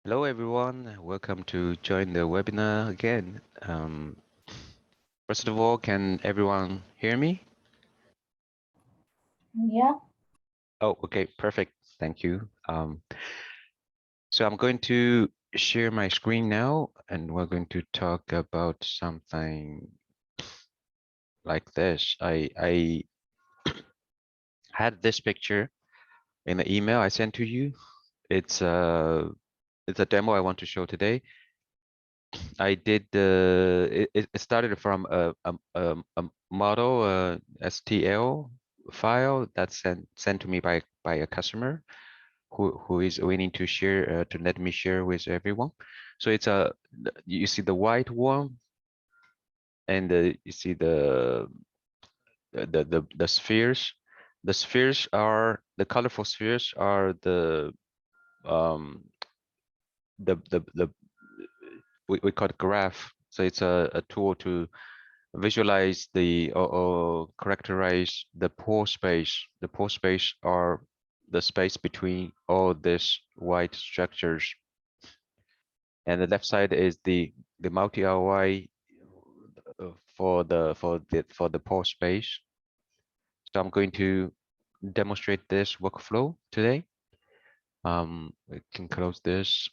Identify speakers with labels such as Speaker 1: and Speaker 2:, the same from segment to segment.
Speaker 1: Hello everyone, welcome to join the webinar again. First of all, can everyone hear me?
Speaker 2: Yeah,
Speaker 1: Oh, okay, perfect. Thank you. So I'm going to share my screen now, and we're going to talk about something like this. I had this picture in the email I sent to you. It's a demo I want to show today. I did it started from a model STL file that's sent to me by a customer who is willing to share to let me share with everyone. So it's you see the white one and you see the spheres. The spheres are the colorful spheres are um the we call it graph. So it's a tool to visualize or characterize the pore space. The pore space are the space between all these white structures. And the left side is the multi ROI for the pore space. So I'm going to demonstrate this workflow today. We can close this.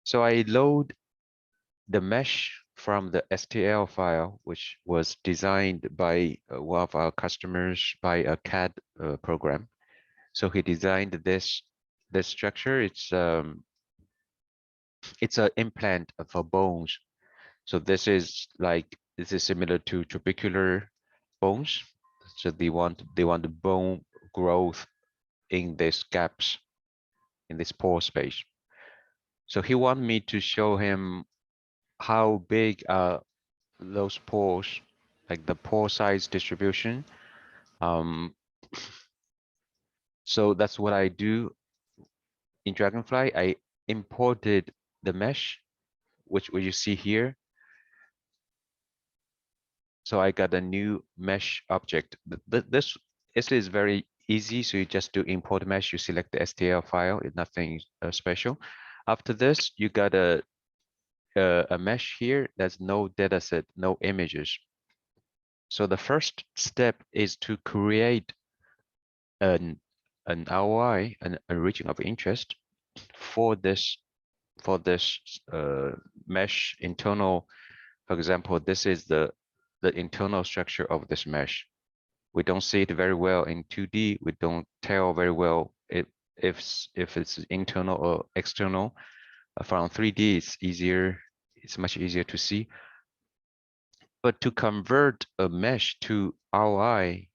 Speaker 1: So I load the mesh from the STL file, which was designed by one of our customers by a CAD program. So he designed this structure. It's an implant for bones. So this is similar to trabecular bones. So they want the bone growth in these gaps in this pore space. So he wanted me to show him how big those pores, like the pore size distribution. Um, so that's what I do in Dragonfly. I imported the mesh, which you see here. So I got a new mesh object. This is very easy. So you just do import mesh. You select the STL file. It's nothing special. After this, you got a mesh here. There's no dataset, no images. So the first step is to create an ROI, a region of interest for this mesh internal. For example, this is the internal structure of this mesh. We don't see it very well in 2D. We don't tell very well if it's internal or external. From 3D, it's easier. It's much easier to see. But to convert a mesh to ROI,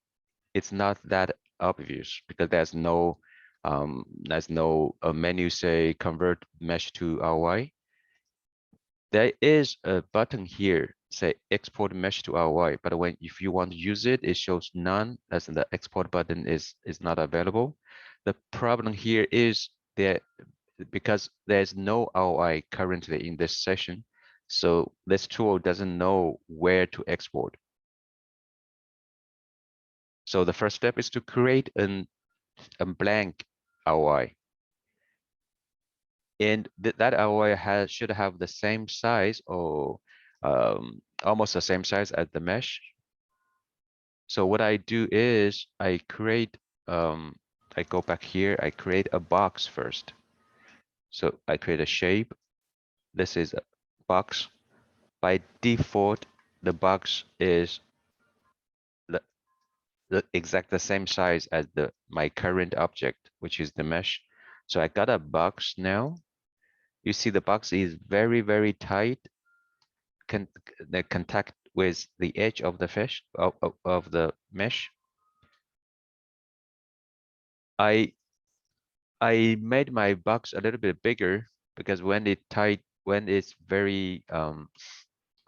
Speaker 1: it's not that obvious because there's no menu say convert mesh to ROI. There is a button here say export mesh to ROI, but if you want to use it, it shows none. As in the export button is not available. The problem here is that because there's no ROI currently in this session, so this tool doesn't know where to export. So the first step is to create a blank ROI. And that ROI should have the same size or almost the same size as the mesh. So what I do is I go back here, I create a box first. So I create a shape. This is a box. By default, the box is the same size as my current object, which is the mesh. So I got a box now. You see the box is very, very tight, the contact with the edge of the of the mesh. I made my box a little bit bigger because when it's very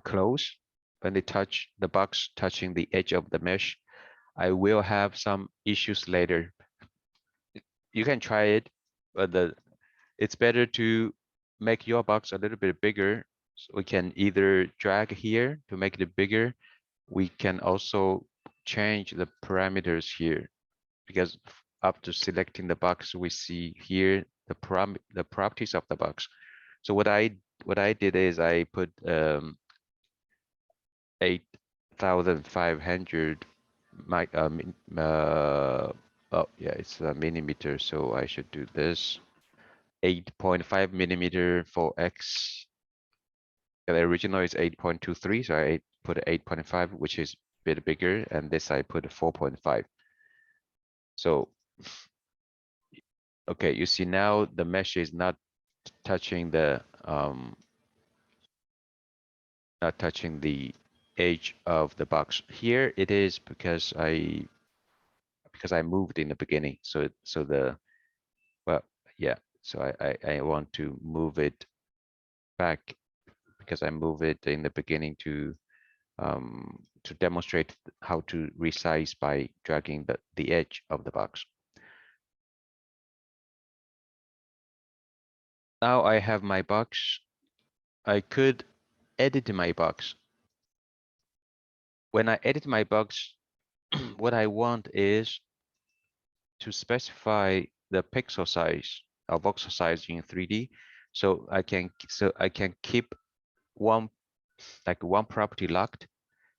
Speaker 1: close, when they touch the box touching the edge of the mesh, I will have some issues later. You can try it, but it's better to make your box a little bit bigger. So we can either drag here to make it bigger. We can also change the parameters here because after selecting the box, we see here the properties of the box. So what I did is I put 8,500 oh yeah, it's a millimeter, so I should do this. 8.5 millimeter for X. The original is 8.23, so I put 8.5, which is a bit bigger, and this I put 4.5. So okay, you see now the mesh is not touching the edge of the box. Here it is because I moved in the beginning. So well, yeah. So I want to move it back because I move it in the beginning to demonstrate how to resize by dragging the edge of the box. Now I have my box. I could edit my box. When I edit my box, what I want is to specify the pixel size or voxel size in 3D. So I can keep one property locked.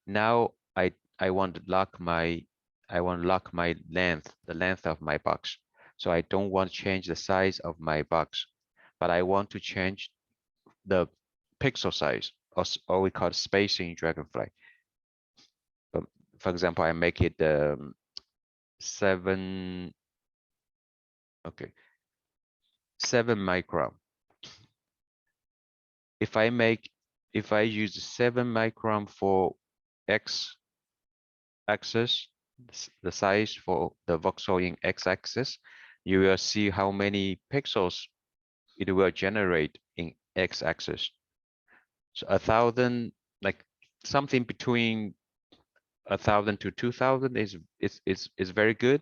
Speaker 1: Now I want to lock my length, the length of my box. So I don't want to change the size of my box, but I want to change the pixel size, or we call it spacing Dragonfly. But for example, I make it 7 micron. If I use 7 micron for X axis, the size for the voxel in X axis, you will see how many pixels it will generate in X axis. So 1,000, like something between 1,000 to 2,000 is very good,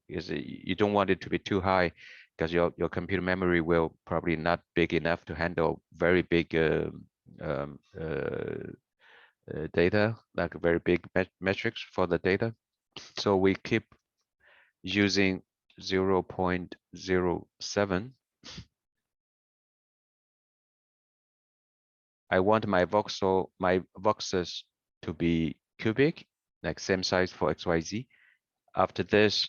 Speaker 1: because you don't want it to be too high, because your computer memory will probably not big enough to handle very big data, like very big metrics for the data. So we keep using 0.07. I want my voxels to be cubic, like same size for XYZ. After this,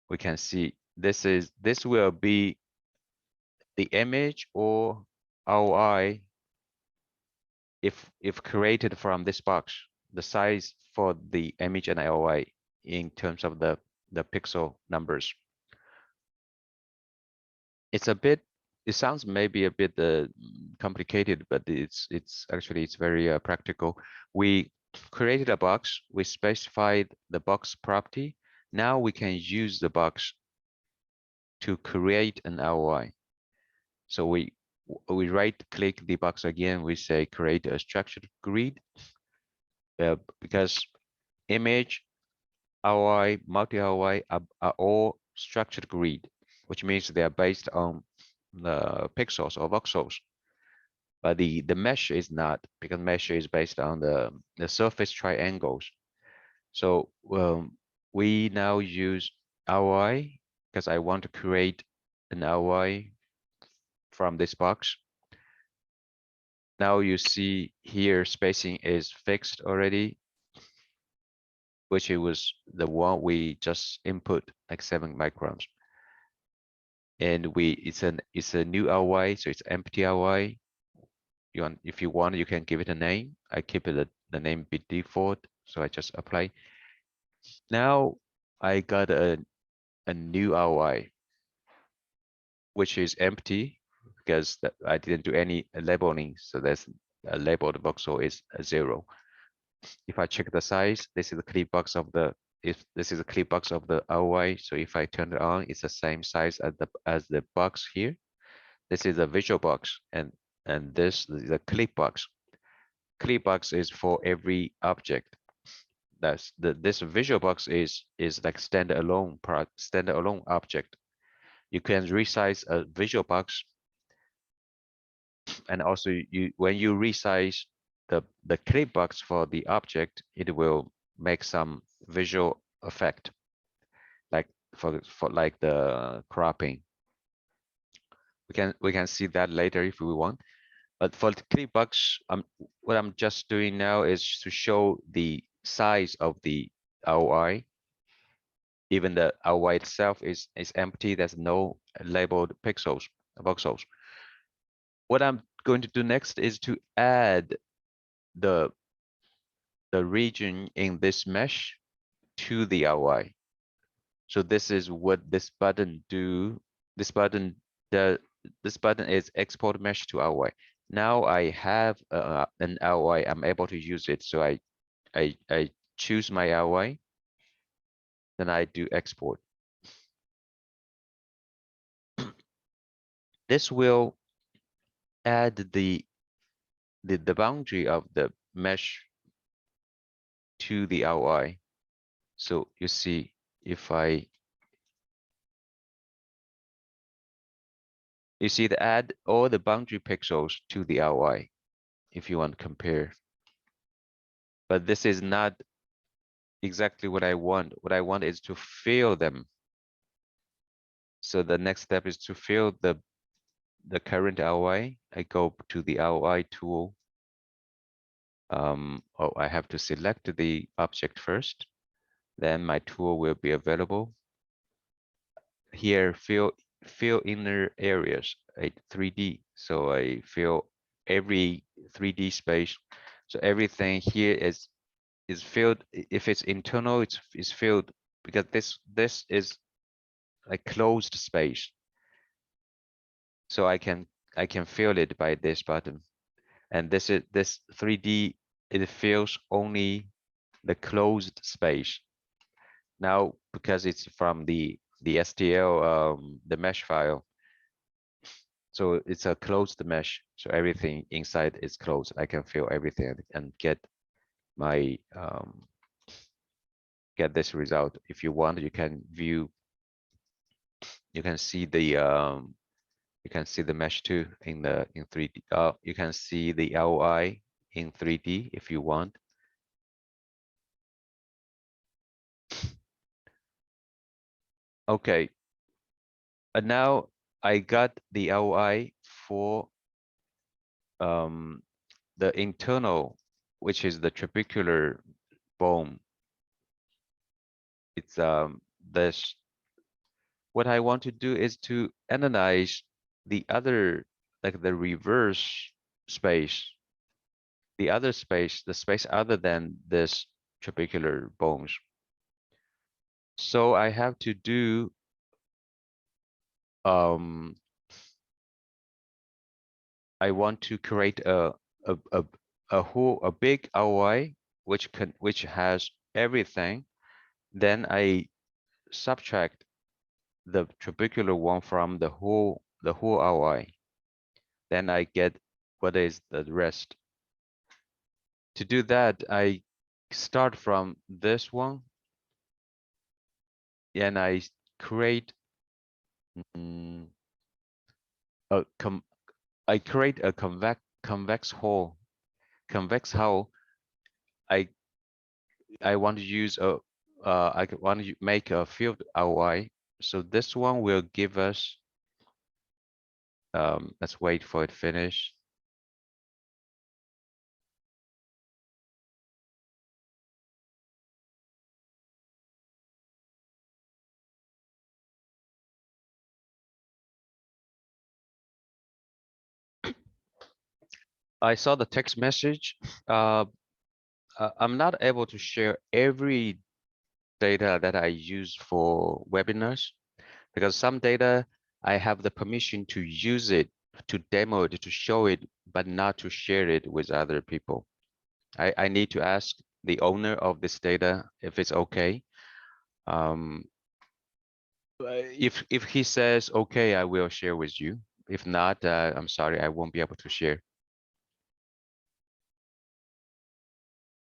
Speaker 1: we can see this will be the image or ROI if created from this box, the size for the image and ROI in terms of the pixel numbers. It's a bit, it sounds maybe a bit complicated, but it's actually very practical. We created a box, we specified the box property. Now we can use the box to create an ROI. So we right click the box again, we say create a structured grid, because image, ROI, multi-ROI are all structured grid, which means they are based on the pixels or voxels. But the mesh is not, because mesh is based on the surface triangles. So we now use ROI because I want to create an ROI from this box. Now you see here spacing is fixed already, which it was the one we just input, like 7 microns. And it's a new ROI, so it's empty ROI. If you want, you can give it a name. I keep it the name be default, so I just apply. Now I got a new ROI, which is empty because I didn't do any labeling, so that's a labeled voxel is a 0. If I check the size, this is the clip box of the ROI. So if I turn it on, it's the same size as the box here. This is a visual box, and this is a clip box. Clip box is for every object. That's this visual box is like standalone object. You can resize a visual box, and also when you resize the clip box for the object, it will make some visual effect. Like for like the cropping. We can see that later if we want. But for the clipbox, what I'm just doing now is to show the size of the ROI. Even the ROI itself is empty. There's no labeled voxels. What I'm going to do next is to add the region in this mesh to the ROI. So this is what this button do. This button is export mesh to ROI. Now I have an ROI. I'm able to use it. So I choose my ROI. Then I do export. This will add the boundary of the mesh to the ROI. So you see, if you see the add all the boundary pixels to the ROI if you want to compare. But this is not exactly what I want. What I want is to fill them. So the next step is to fill the current ROI. I go to the ROI tool. Oh, I have to select the object first. Then my tool will be available. Here, fill inner areas, 3D. So I fill every 3D space. So everything here is filled. If it's internal, it's filled because this is a closed space. So I can fill it by this button. And this 3D, it fills only the closed space. Now, because it's from the STL, the mesh file, so it's a closed mesh. So everything inside is closed. I can fill everything and get my get this result. If you want, you can view. You can see the mesh too in 3D. You can see the ROI in 3D if you want. Okay, and now I got the ROI for the internal, which is the trabecular bone. It's this. What I want to do is to analyze the other, like the reverse space, the space other than this trabecular bones. So I have to do I want to create a big ROI which has everything. Then I subtract the trabecular one from the whole ROI. Then I get what is the rest. To do that, I start from this one and I create I create a convex hull. Convex hull. I want to use I want to make a field ROI. So this one will give us. Let's wait for it finish. I saw the text message. I'm not able to share every data that I use for webinars because some data I have the permission to use it, to demo it, to show it, but not to share it with other people. I need to ask the owner of this data if it's okay. If he says okay, I will share with you. If not, I'm sorry, I won't be able to share.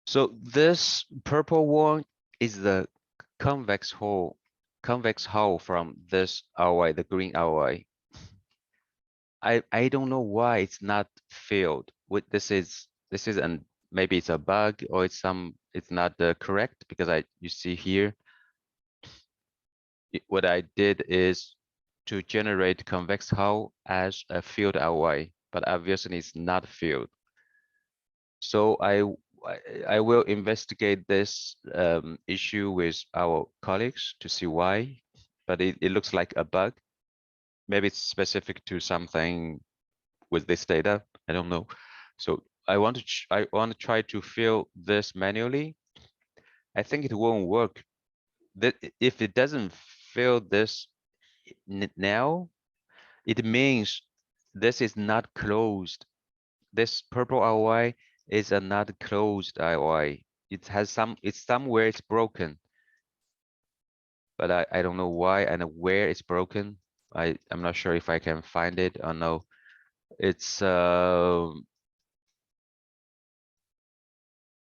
Speaker 1: So this purple one is the convex hull from this ROI, the green ROI. I don't know why it's not filled. What this is and maybe it's a bug or it's not correct because you see here what I did is to generate convex hull as a field ROI, but obviously it's not field. So I will investigate this issue with our colleagues to see why, but it looks like a bug. Maybe it's specific to something with this data. I don't know. So I want to try to fill this manually. I think it won't work. That if it doesn't fill this now, it means this is not closed. This purple ROI is a not closed ROI. It has it's somewhere it's broken, but I don't know why and where it's broken. I'm not sure if I can find it or no. It's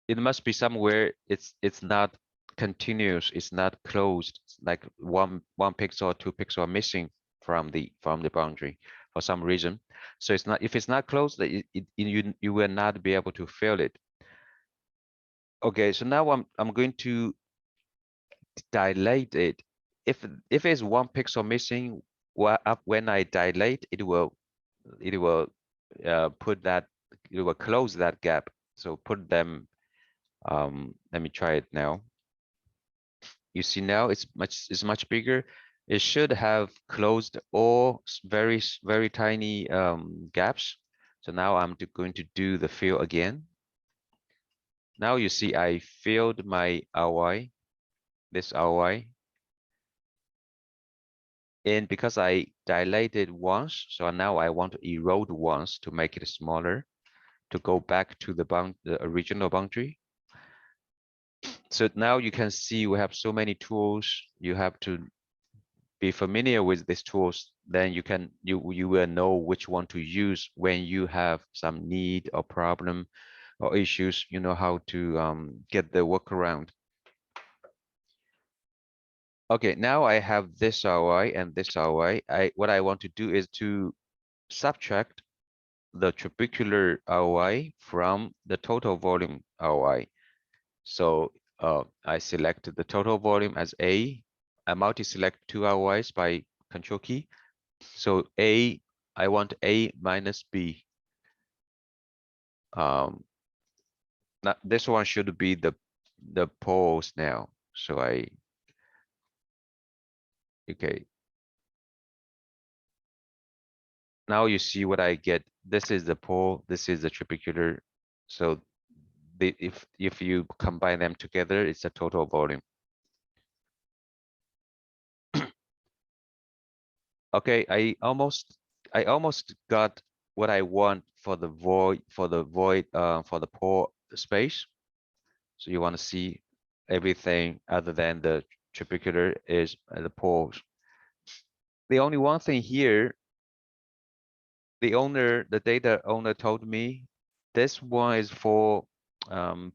Speaker 1: it must be somewhere it's not continuous, it's not closed. It's like one pixel or 2 pixel are missing from the boundary for some reason. So it's not, if it's not closed, you will not be able to fill it. Okay, so now I'm going to dilate it. If it's 1 pixel missing, when I dilate, it will put that, it will close that gap. So put them, let me try it now. You see now it's much bigger. It should have closed all very tiny gaps. So now I'm going to do the fill again. Now you see I filled my ROI, this ROI. And because I dilated once, so now I want to erode once to make it smaller, to go back to the original boundary. So now you can see we have so many tools. You have to be familiar with these tools, then you will know which one to use when you have some need or problem or issues. You know how to get the workaround. Okay, now I have this ROI and this ROI. What I want to do is to subtract the trabecular ROI from the total volume ROI. So I select the total volume as A. I multi-select two ROIs by control key. So I want A minus B. Now this one should be the poles now. So okay. Now you see what I get. This is the pole. This is the trabecular. So if you combine them together, it's a total volume. Okay, I almost got what I want for the void for the pore space. So you want to see everything other than the trabecular is the pores. The only one thing here, the data owner told me this one is for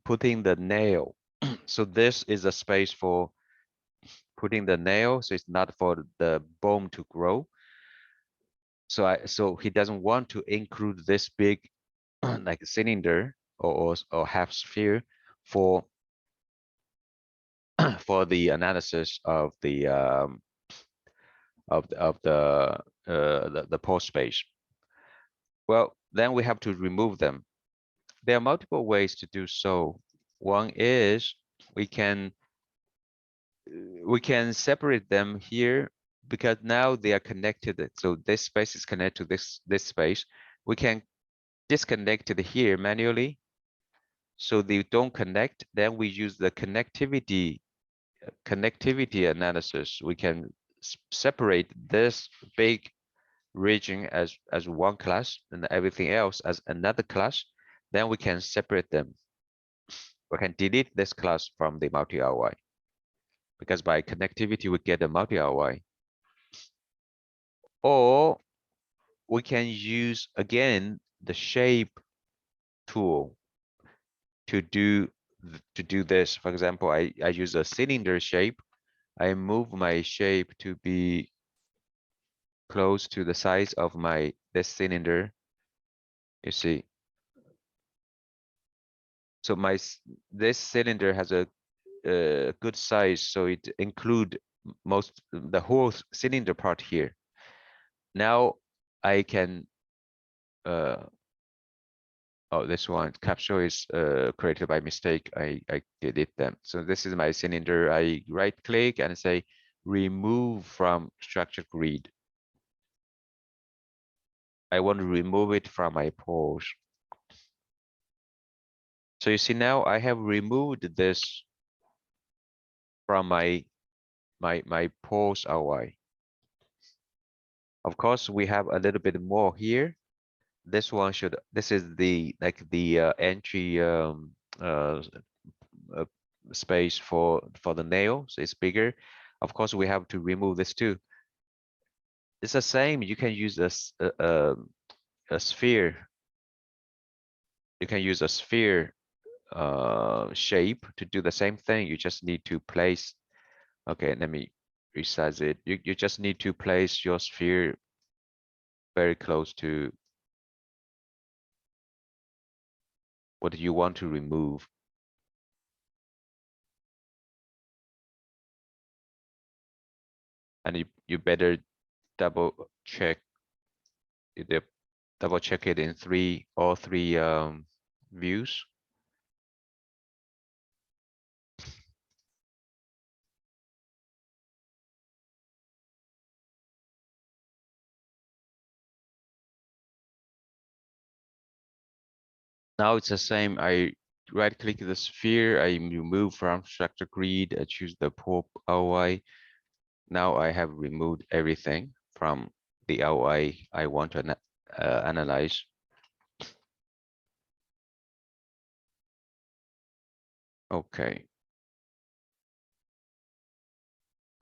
Speaker 1: putting the nail. So this is a space for putting the nail, so it's not for the bone to grow. So he doesn't want to include this big like cylinder or half sphere for for the analysis of the the pore space. Well, then we have to remove them. There are multiple ways to do so. One is we can separate them here because now they are connected. So this space is connected to this space. We can disconnect it here manually, so they don't connect. Then we use the connectivity analysis. We can separate this big region as one class and everything else as another class. Then we can separate them. We can delete this class from the multi ROI because by connectivity we get a multi ROI. Or we can use again the shape tool to do this. For example, I use a cylinder shape. I move my shape to be close to the size of this cylinder. You see, so this cylinder has a good size, so it include the whole cylinder part here. Now I can oh, this one capsule is created by mistake. I delete them. So this is my cylinder. I right click and say remove from structure grid. I want to remove it from my pores. So you see now I have removed this from my pores ROI. Of course, we have a little bit more here. This is the entry uh, uh, space for the nail, so it's bigger. Of course, we have to remove this too. It's the same. You can use a sphere. You can use a sphere shape to do the same thing. You just need to place. Okay, let me resize it. You just need to place your sphere very close to what you want to remove. And you better double check it, double check it in all three views. Now it's the same. I right click the sphere, I remove from structure grid, I choose the pore ROI. Now I have removed everything from the ROI I want to analyze. Okay.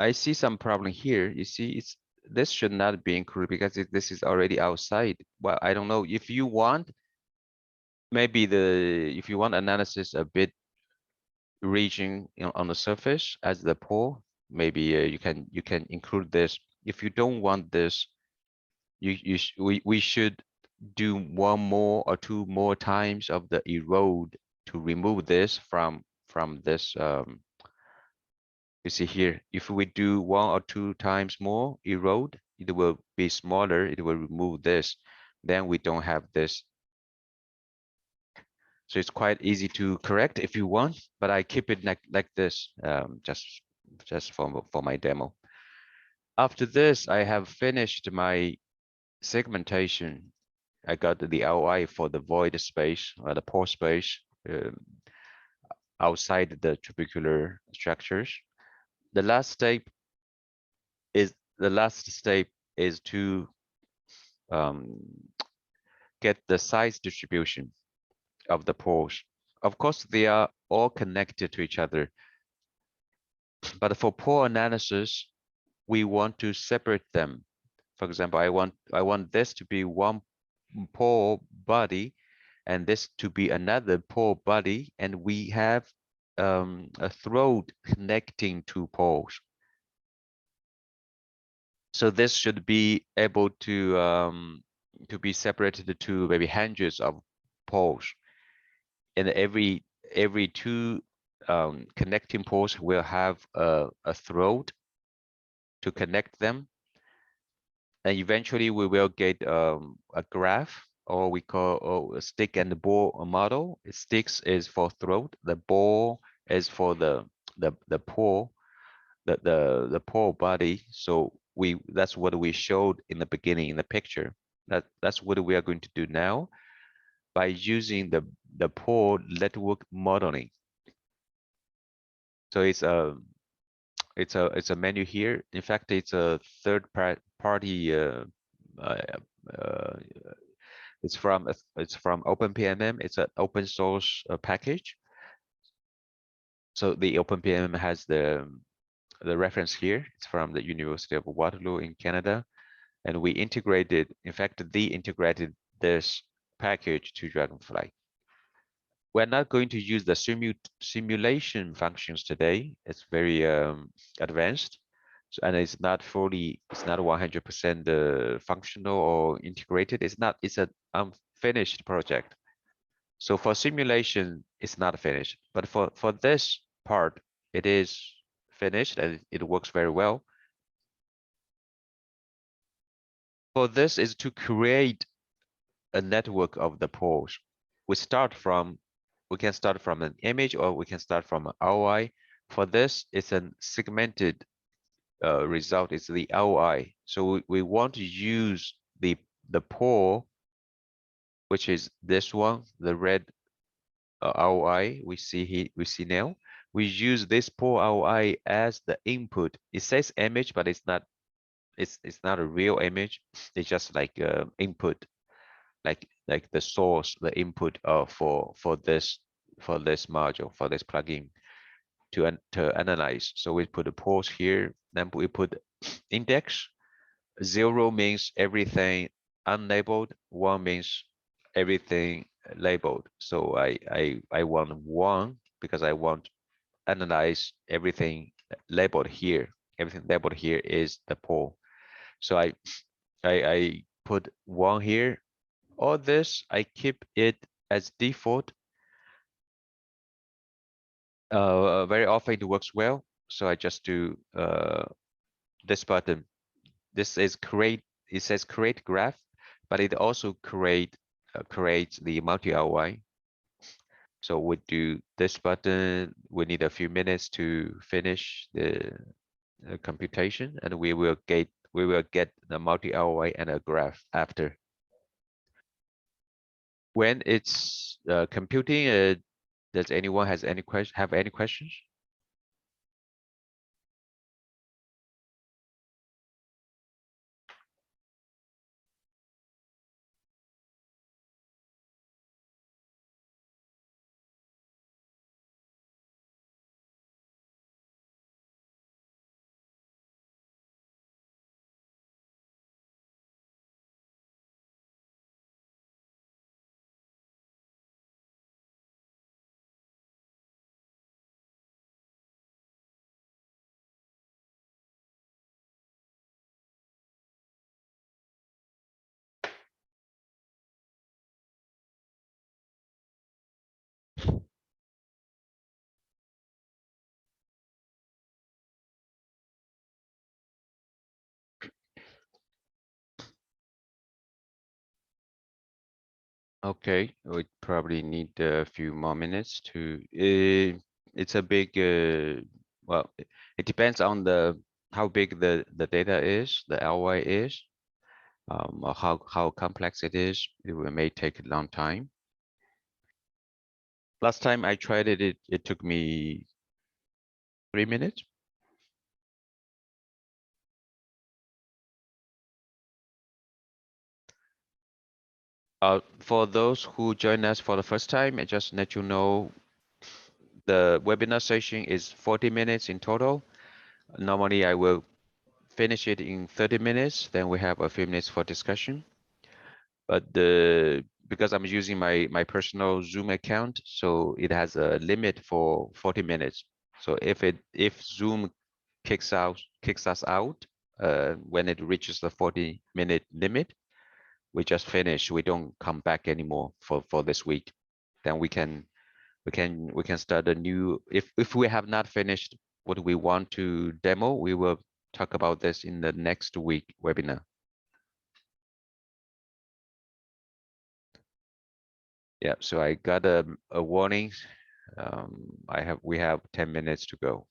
Speaker 1: I see some problem here. You see, this should not be included because this is already outside. Well, I don't know if you want, maybe if you want analysis a bit region on the surface as the pore, maybe you can include this. If you don't want this, we should do one more or two more times of the erode to remove this from this. You see here, if we do one or two times more erode, it will be smaller. It will remove this. Then we don't have this. So it's quite easy to correct if you want, but I keep it like this, just for my demo. After this, I have finished my segmentation. I got the ROI for the void space or the pore space outside the tubercular structures. The last step is to get the size distribution of the pores. Of course, they are all connected to each other. But for pore analysis, we want to separate them. For example, I want this to be one pore body and this to be another pore body, and we have a throat connecting two pores. So this should be able to be separated to maybe hundreds of pores, and every two connecting pores will have a throat to connect them, and eventually we will get a graph, or we call a stick and ball model. Sticks is for throat, the ball is for the pore, the pore body. So that's what we showed in the beginning in the picture. That's what we are going to do now by using the pore network modeling. So it's a menu here. In fact, it's a third party. Uh, uh, it's from OpenPNM. It's an open source package. So the OpenPNM has the reference here. It's from the University of Waterloo in Canada, and we integrated. In fact, they integrated this package to Dragonfly. We're not going to use the simulation functions today. It's very advanced. So, and it's not 100% functional or integrated. It's an unfinished project. So for simulation, it's not finished. But for this part, it is finished, and it works very well. For this is to create a network of the pores. We can start from an image, or we can start from an ROI. For this, it's a segmented result. It's the ROI. So we want to use the pore, which is this one, the red ROI we see now. We use this pore ROI as the input. It says image, but it's not. It's not a real image. It's just like input, like the source, the input for this module, for this plugin to analyze. So we put a pause here, then we put index. 0 means everything unlabeled, 1 means everything labeled. So I want 1 because I want analyze everything labeled here. Everything labeled here is the poll. So I put 1 here. All this I keep it as default. Very often it works well. So I just do this button. This is create. It says create graph, but it also creates the multi ROI. So we do this button. We need a few minutes to finish the computation, and we will get the multi ROI and a graph after. When it's computing, does anyone have any questions? Okay, we probably need a few more minutes to. It's a big. Well, it depends on the how big the data is, the ROI is, or how complex it is. May take a long time. Last time I tried it, it took me 3 minutes. For those who join us for the first time, I just let you know the webinar session is 40 minutes in total. Normally, I will finish it in 30 minutes. Then we have a few minutes for discussion. But because I'm using my personal Zoom account, so it has a limit for 40 minutes. So if Zoom kicks us out when it reaches the 40-minute limit, we just finish. We don't come back anymore for this week. Then we can start a new. If we have not finished what we want to demo, we will talk about this in the next week webinar. Yeah, so I got a warning. We have 10 minutes to go.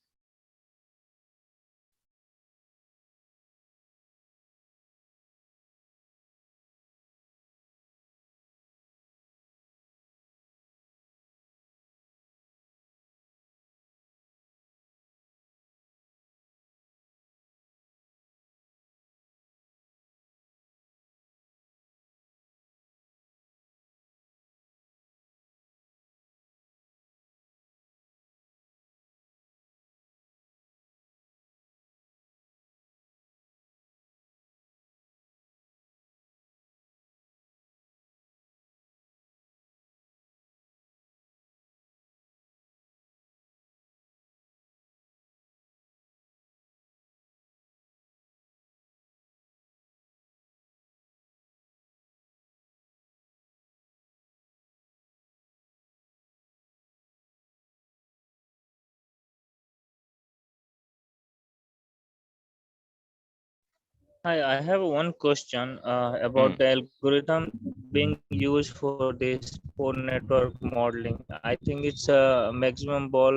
Speaker 2: Hi, I have one question
Speaker 1: Mm.
Speaker 2: about the algorithm being used for this Pore network modeling. I think it's a maximum ball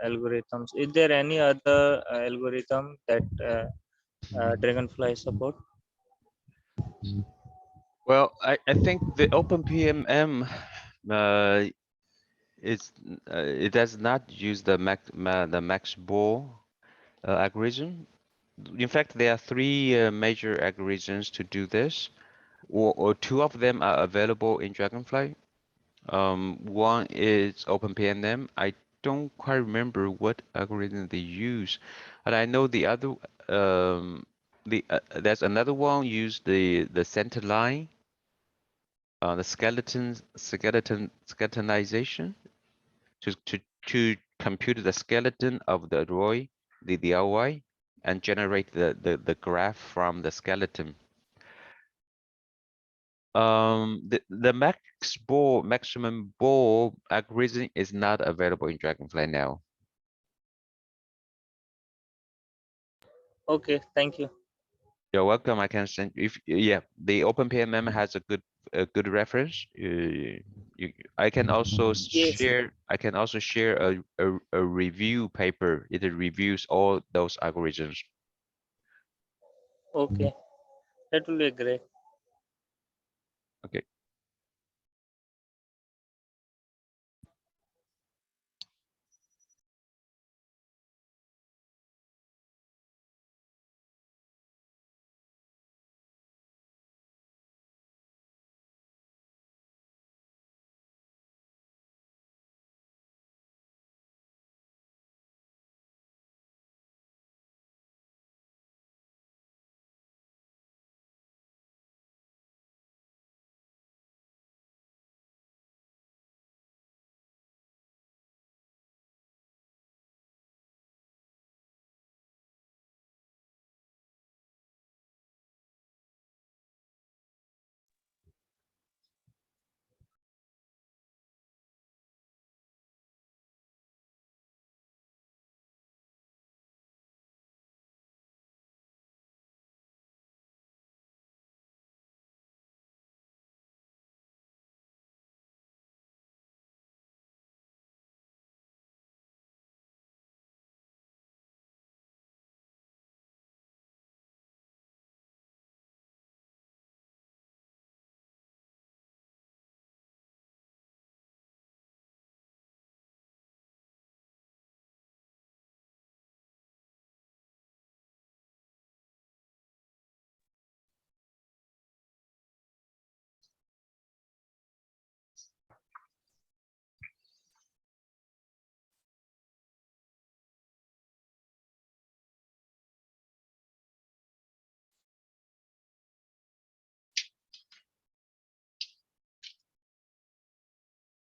Speaker 2: algorithms. Is there any other algorithm that Dragonfly support?
Speaker 1: Well, I think the OpenPNM uh, it does not use the max ball algorithm. In fact, there are three major algorithms to do this, or two of them are available in Dragonfly. One is OpenPNM. I don't quite remember what algorithm they use, but I know the other there's another one use the center line, the skeletonization to compute the skeleton of the ROI, the ROI, and generate the graph from the skeleton. The maximum ball algorithm is not available in Dragonfly now.
Speaker 2: Okay, thank you.
Speaker 1: You're welcome. I can send if yeah, the OpenPNM has a good reference. I can also
Speaker 2: Yes.
Speaker 1: share a review paper. It reviews all those algorithms.
Speaker 2: Okay, that will be great.
Speaker 1: Okay.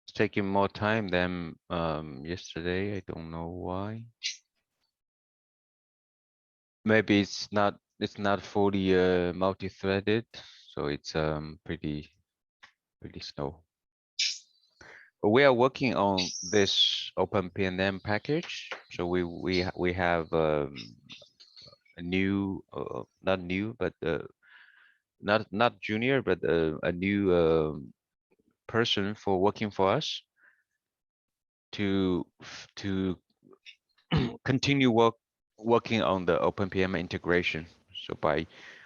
Speaker 1: It's taking more time than yesterday. I don't know why. Maybe it's not fully multi-threaded, so it's pretty slow. But we are working on this OpenPNM package. So we have a new not new but not junior but a new person for working for us to continue working on the OpenPM integration. So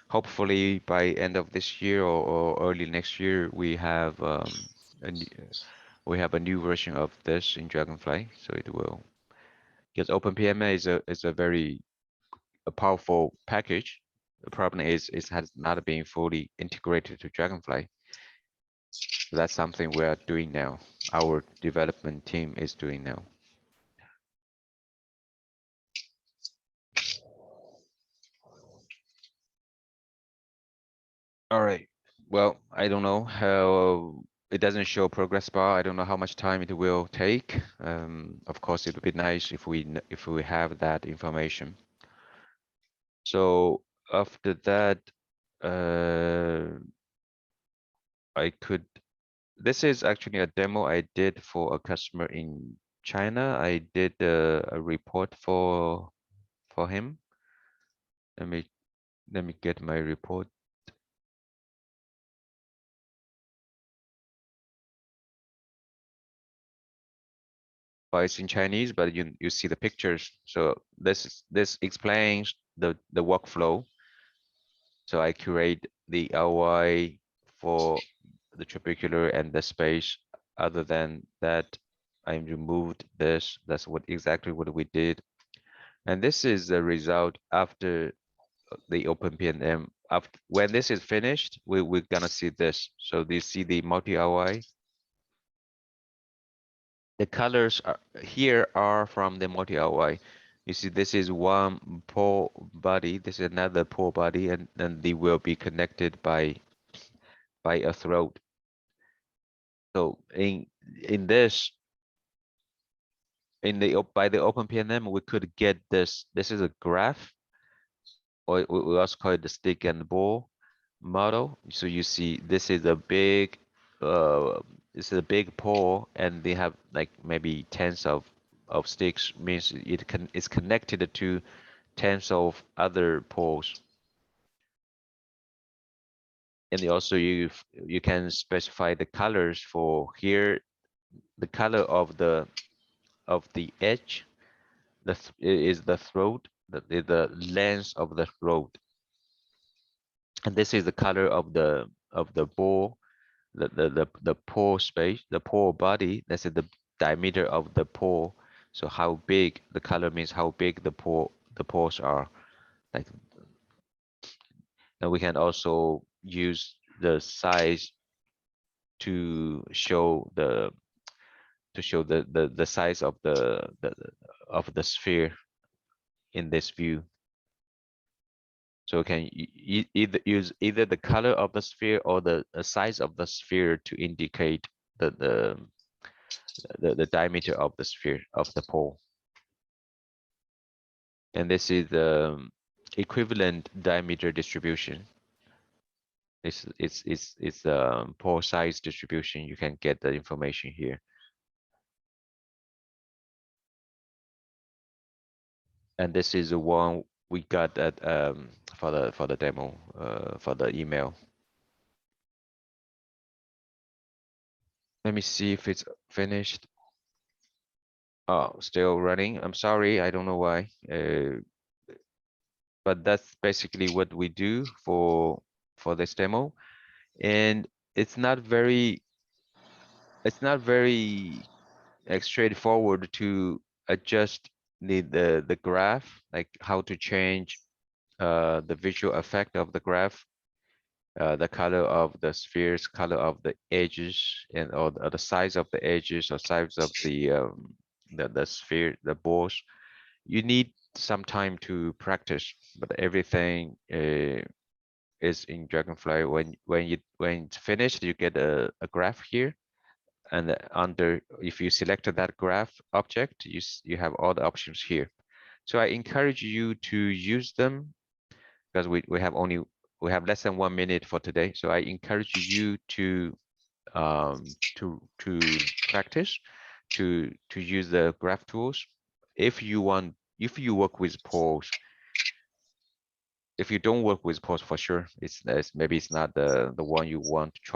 Speaker 1: hopefully by end of this year or early next year, a new, we have a new version of this in Dragonfly. So it will, because OpenPM is a very a powerful package. The problem is it has not been fully integrated to Dragonfly. So that's something we are doing now. Our development team is doing now. All right. Well, I don't know how it doesn't show progress bar. I don't know how much time it will take. Of course, it would be nice if if we have that information. So after that, uh, I could. This is actually a demo I did for a customer in China. I did a report for him. Let me Let me get my report. Well, it's in Chinese, but you see the pictures. So this explains the workflow. So I curate the ROI for the trabecular and the space. Other than that, I removed this. That's what exactly what we did. And this is the result after the OpenPNM. After when this is finished, we're gonna see this. So do you see the multi ROI? The colors are, here are from the multi ROI. You see, this is one pore body, this is another pore body, and then they will be connected by a throat. So in this, in the by the OpenPNM, we could get this. This is a graph, or we also call it the stick and ball model. So you see, this is a big, this is a big pole, and they have like maybe tens of sticks. Means it's connected to tens of other poles. And also you can specify the colors for here, the color of the edge, is the throat, the length of the throat, and this is the color of the ball, the pore space, the pore body. That's the diameter of the pore. So how big the color means how big the pores are. Like, and we can also use the size to show the size of the sphere in this view. So we can either use either the color of the sphere or the size of the sphere to indicate the diameter of the sphere of the pole. And this is the equivalent diameter distribution. It's pole size distribution. You can get the information here. And this is the one we got at for the demo for the email. Let me see if it's finished. Oh, still running. I'm sorry, I don't know why. But that's basically what we do for this demo. And it's not very like straightforward to adjust the graph, like how to change the visual effect of the graph, the color of the spheres, color of the edges, and or the size of the edges or size of the sphere, the balls. You need some time to practice, but everything is in Dragonfly. When it's finished, you get a graph here, and under, if you selected that graph object, you have all the options here. So I encourage you to use them, because we have less than 1 minute for today. So I encourage you to practice, to use the graph tools. If you work with polls, if you don't work with polls, for sure, maybe it's not the one you want to try.